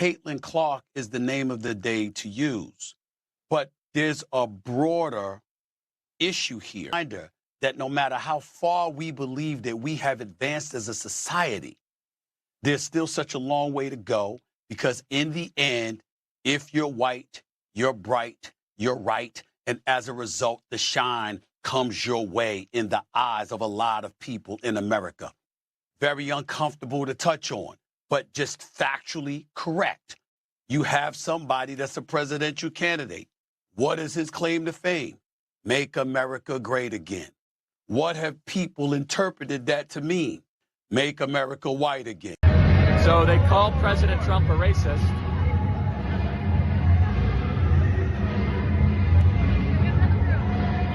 Caitlin Clark is the name of the day to use. But there's a broader issue here. Reminder that no matter how far we believe that we have advanced as a society, there's still such a long way to go, because in the end, if you're white, you're bright, you're right, and as a result, the shine comes your way in the eyes of a lot of people in America. Very uncomfortable to touch on, but just factually correct. You have somebody that's a presidential candidate. What is his claim to fame? Make America great again. What have people interpreted that to mean? Make America white again. So they called President Trump a racist.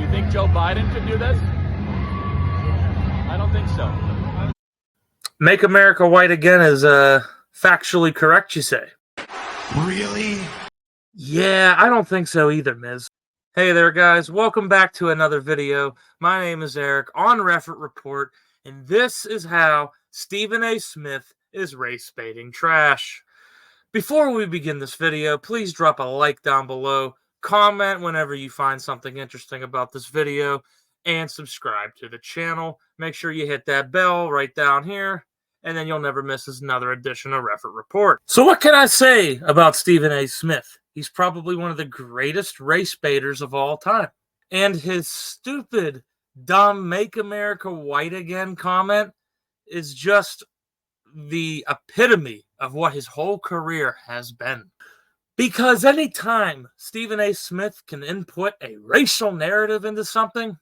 You think Joe Biden could do this? I don't think so. Make America white again is factually correct, you say? Really? Yeah, I don't think so either, Miz. Hey there, guys. Welcome back to another video. My name is Eric on Referent Report, and this is how Stephen A. Smith is race baiting trash. Before we begin this video, please drop a like down below, comment whenever you find something interesting about this video, and subscribe to the channel. Make sure you hit that bell right down here, and then you'll never miss another edition of Referent Report. So what can I say about Stephen A. Smith? He's probably one of the greatest race baiters of all time. And his stupid, dumb, make America white again comment is just the epitome of what his whole career has been. Because anytime Stephen A. Smith can input a racial narrative into something,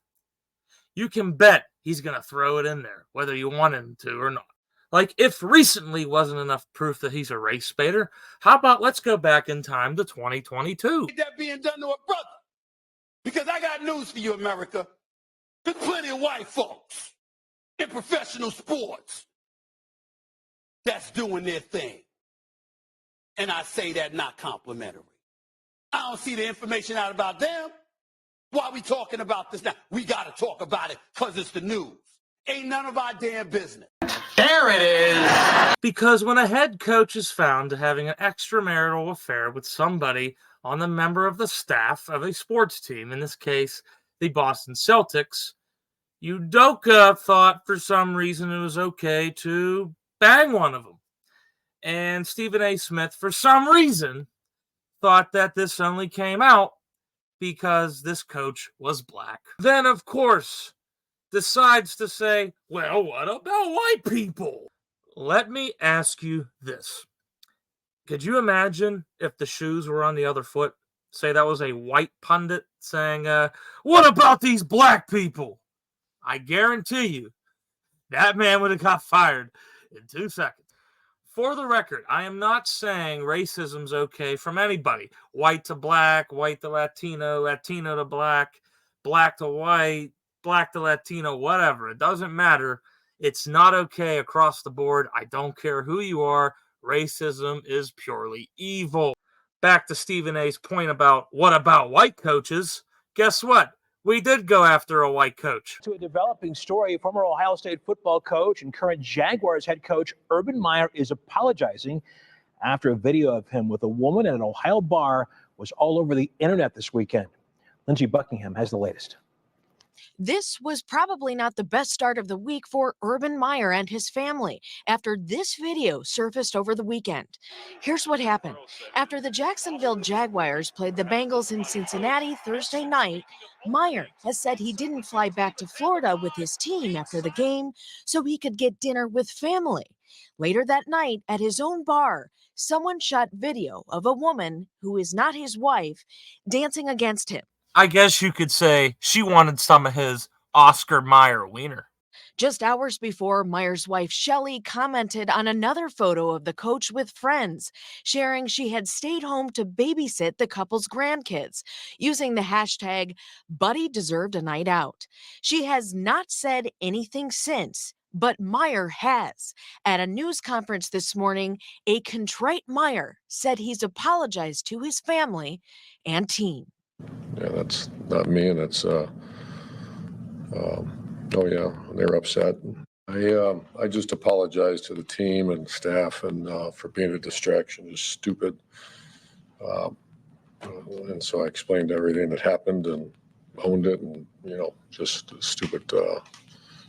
you can bet he's going to throw it in there, whether you want him to or not. Like, if recently wasn't enough proof that he's a race baiter, how about let's go back in time to 2022? That being done to a brother. Because I got news for you, America. There's plenty of white folks in professional sports that's doing their thing. And I say that not complimentary. I don't see the information out about them. Why are we talking about this now? We got to talk about it because it's the news. Ain't none of our damn business. There it is. Because when a head coach is found having an extramarital affair with somebody on the member of the staff of a sports team, in this case, the Boston Celtics, Udoka thought for some reason it was okay to bang one of them. And Stephen A. Smith, for some reason, thought that this only came out because this coach was black. Then, of course, decides to say, well, what about white people? Let me ask you this. Could you imagine if the shoes were on the other foot? Say that was a white pundit saying, what about these black people? I guarantee you that man would have got fired in 2 seconds. For the record, I am not saying racism's okay from anybody. White to black, white to Latino, Latino to black, black to white, black to Latino, whatever. It doesn't matter. It's not okay across the board. I don't care who you are. Racism is purely evil. Back to Stephen A.'s point about what about white coaches? Guess what? We did go after a white coach. To a developing story, former Ohio State football coach and current Jaguars head coach Urban Meyer is apologizing after a video of him with a woman at an Ohio bar was all over the internet this weekend. Lindsey Buckingham has the latest. This was probably not the best start of the week for Urban Meyer and his family after this video surfaced over the weekend. Here's what happened. After the Jacksonville Jaguars played the Bengals in Cincinnati Thursday night, Meyer has said he didn't fly back to Florida with his team after the game so he could get dinner with family. Later that night, at his own bar, someone shot video of a woman who is not his wife dancing against him. I guess you could say she wanted some of his Oscar Mayer wiener. Just hours before, Meyer's wife, Shelley, commented on another photo of the coach with friends, sharing she had stayed home to babysit the couple's grandkids, using the hashtag Buddy deserved a night out. She has not said anything since, but Meyer has. At a news conference this morning, a contrite Meyer said he's apologized to his family and team. Yeah, that's not me, and that's, oh yeah, they're upset. I just apologize to the team and staff and for being a distraction. Just stupid. And so I explained everything that happened and owned it, and just stupid.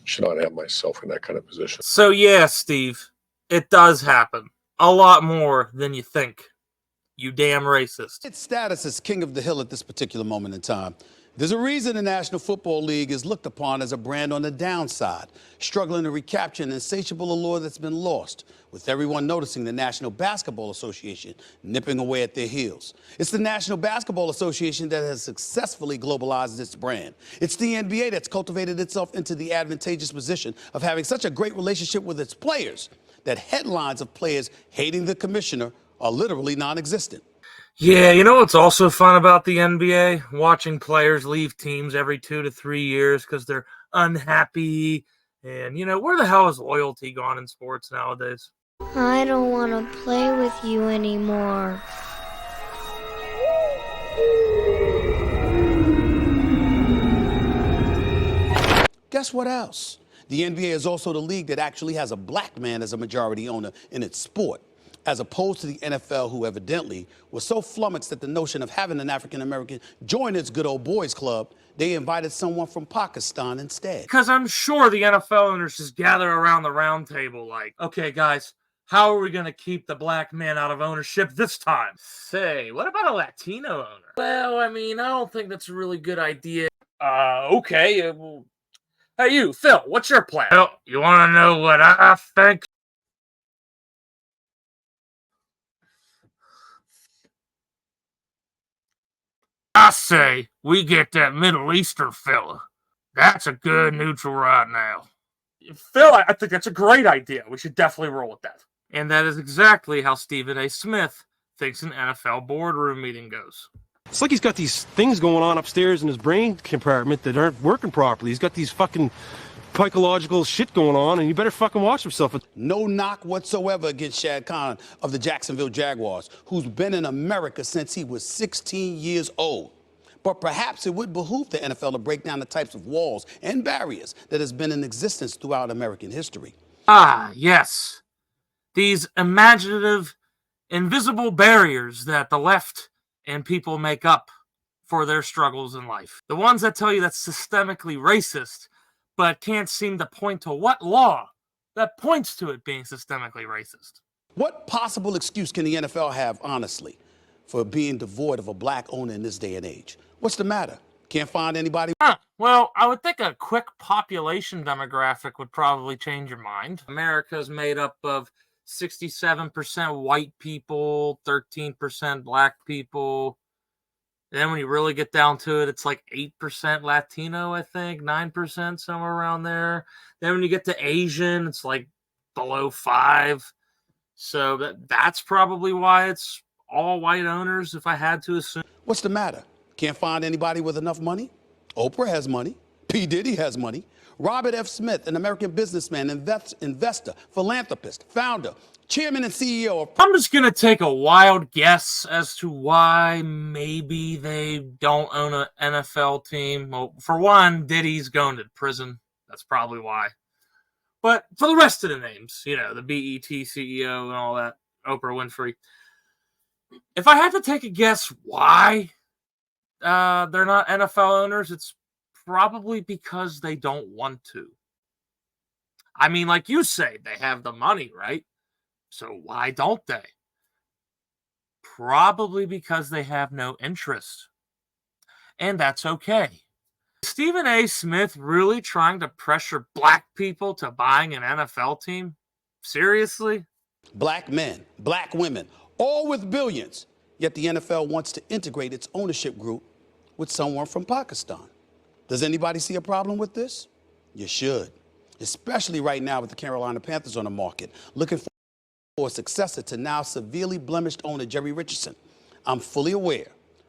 Should not have myself in that kind of position. So yeah, Steve, it does happen. A lot more than you think. You damn racist. Its status as king of the hill at this particular moment in time. There's a reason the National Football League is looked upon as a brand on the downside, struggling to recapture an insatiable allure that's been lost, with everyone noticing the National Basketball Association nipping away at their heels. It's the National Basketball Association that has successfully globalized its brand. It's the NBA that's cultivated itself into the advantageous position of having such a great relationship with its players that headlines of players hating the commissioner are literally non-existent. Yeah, you know what's also fun about the NBA? Watching players leave teams every 2 to 3 years because they're unhappy. And, where the hell is loyalty gone in sports nowadays? I don't want to play with you anymore. Guess what else? The NBA is also the league that actually has a black man as a majority owner in its sport, as opposed to the NFL, who evidently was so flummoxed at the notion of having an African-American join its good old boys club, they invited someone from Pakistan instead. Because I'm sure the NFL owners just gather around the round table like, okay, guys, how are we going to keep the black man out of ownership this time? Say, what about a Latino owner? Well, I don't think that's a really good idea. Okay. Hey, you, Phil, what's your plan? Well, you want to know what I think? I say we get that Middle Eastern fella. That's a good neutral right now. Phil, I think that's a great idea. We should definitely roll with that. And that is exactly how Stephen A. Smith thinks an NFL boardroom meeting goes. It's like he's got these things going on upstairs in his brain compartment that aren't working properly. He's got these fucking psychological shit going on, and you better fucking watch himself. No knock whatsoever against Shad Khan of the Jacksonville Jaguars, who's been in America since he was 16 years old. But perhaps it would behoove the NFL to break down the types of walls and barriers that has been in existence throughout American history. Ah, yes. These imaginative, invisible barriers that the left and people make up for their struggles in life. The ones that tell you that's systemically racist, but can't seem to point to what law that points to it being systemically racist. What possible excuse can the NFL have, honestly, for being devoid of a black owner in this day and age? What's the matter? Can't find anybody? Well, I would think a quick population demographic would probably change your mind. America is made up of 67% white people, 13% black people. Then when you really get down to it, it's like 8% Latino, I think, 9%, somewhere around there. Then when you get to Asian, it's like below 5. So that's probably why it's all white owners, if I had to assume. What's the matter? Can't find anybody with enough money? Oprah has money. P. Diddy has money. Robert F. Smith, an American businessman, investor, philanthropist, founder, chairman and CEO of... I'm just going to take a wild guess as to why maybe they don't own an NFL team. Well, for one, Diddy's going to prison. That's probably why. But for the rest of the names, the BET CEO and all that, Oprah Winfrey. If I had to take a guess why they're not NFL owners, it's probably because they don't want to. Like you say, they have the money, right? So why don't they? Probably because they have no interest. And that's okay. Is Stephen A. Smith really trying to pressure black people to buying an NFL team? Seriously? Black men, black women, all with billions. Yet the NFL wants to integrate its ownership group with someone from Pakistan. Does anybody see a problem with this? You should. Especially right now with the Carolina Panthers on the market, looking for a successor to now severely blemished owner Jerry Richardson. I'm fully aware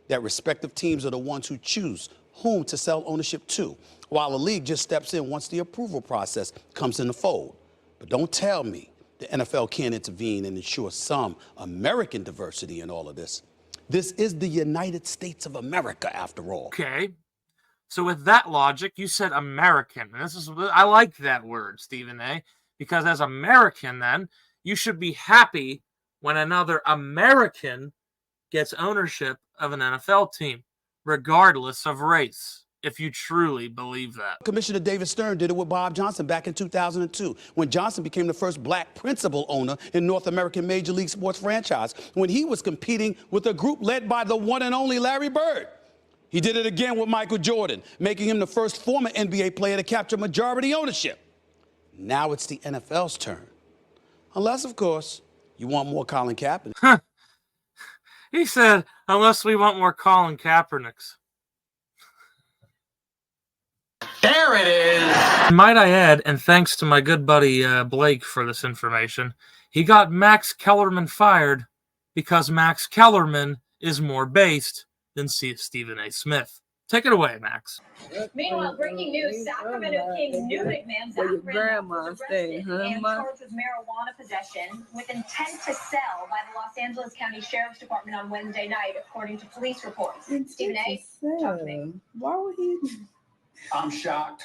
that respective teams are the ones who choose whom to sell ownership to, while the league just steps in once the approval process comes in the fold. But don't tell me the NFL can't intervene and ensure some American diversity in all of this. This is the United States of America, after all. Okay. So with that logic, you said American. And I like that word, Stephen A. Because as American, then, you should be happy when another American gets ownership of an NFL team, regardless of race, if you truly believe that. Commissioner David Stern did it with Bob Johnson back in 2002, when Johnson became the first black principal owner in North American Major League Sports franchise, when he was competing with a group led by the one and only Larry Bird. He did it again with Michael Jordan, making him the first former NBA player to capture majority ownership. Now it's the NFL's turn. Unless, of course, you want more Colin Kaepernick. He said, unless we want more Colin Kaepernicks. There it is. Might I add, and thanks to my good buddy Blake for this information, he got Max Kellerman fired because Max Kellerman is more based than Stephen A. Smith. Take it away, Max. Meanwhile, breaking news, Sacramento Kings new big man Zach Randolph was arrested and charged with marijuana possession with intent to sell by the Los Angeles County Sheriff's Department on Wednesday night, according to police reports. Stephen A., talk to me. Why would he? I'm shocked.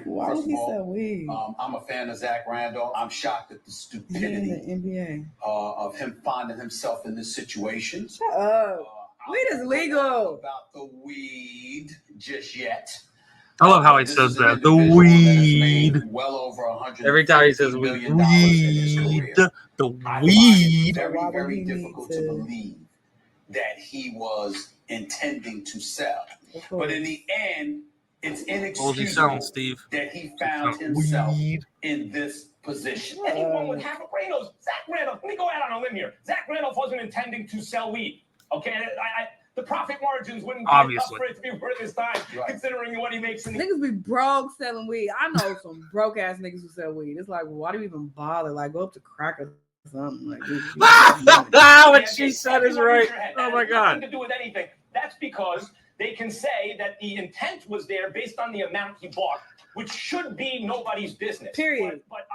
Why would he sell weed? I'm a fan of Zach Randolph. I'm shocked at the stupidity in the NBA. Of him finding himself in this situation. Shut up. Weed is legal. About the weed just yet. I love how he says that. The weed. Well over 100. Every time he says weed. The weed. Very, very difficult to believe that he was intending to sell. But in the end, it's inexcusable that he found himself in this position. Anyone would have Zach Randolph, let me go out on a limb here. Zach Randolph wasn't intending to sell weed. Okay, the profit margins wouldn't be enough for it to be worth his time, considering what he makes. Niggas be broke selling weed. I know some broke ass niggas who sell weed. It's like, why do you even bother? Like, go up to crack or something. Like, what she said is right. Oh my God. Nothing to do with anything. That's because they can say that the intent was there based on the amount he bought, which should be nobody's business. Period. But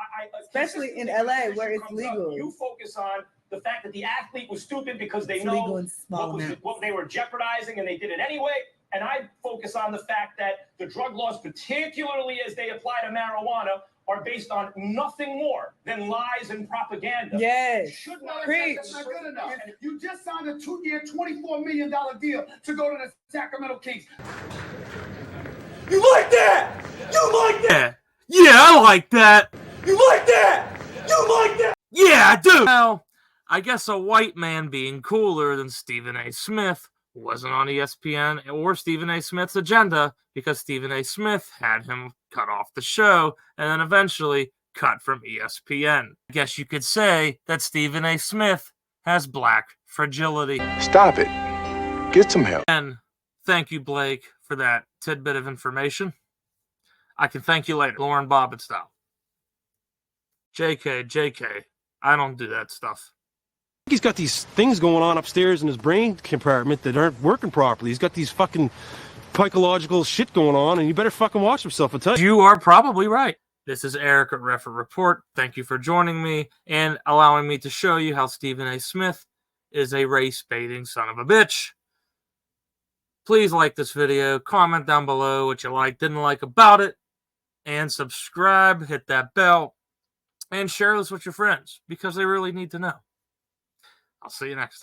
especially in LA where it's legal. You focus on the fact that the athlete was stupid because they it's know what they were jeopardizing and they did it anyway. And I focus on the fact that the drug laws, particularly as they apply to marijuana, are based on nothing more than lies and propaganda. Yes. That's not good enough. You just signed a 2-year, $24 million deal to go to the Sacramento Kings. You like that? You like that? Yeah, I like that. You like that? You like that? Yeah, I do. Well, I guess a white man being cooler than Stephen A. Smith wasn't on ESPN or Stephen A. Smith's agenda because Stephen A. Smith had him cut off the show and then eventually cut from ESPN. I guess you could say that Stephen A. Smith has black fragility. Stop it. Get some help. And thank you, Blake, for that tidbit of information. I can thank you later, Lauren Bobbitt style. JK, I don't do that stuff. He's got these things going on upstairs in his brain compartment that aren't working properly. He's got these fucking psychological shit going on, and you better fucking watch himself. I tell you. You are probably right. This is Eric at Refer Report. Thank you for joining me and allowing me to show you how Stephen A. Smith is a race-baiting son of a bitch. Please like this video, comment down below what you like, didn't like about it, and subscribe, hit that bell, and share this with your friends because they really need to know. I'll see you next time.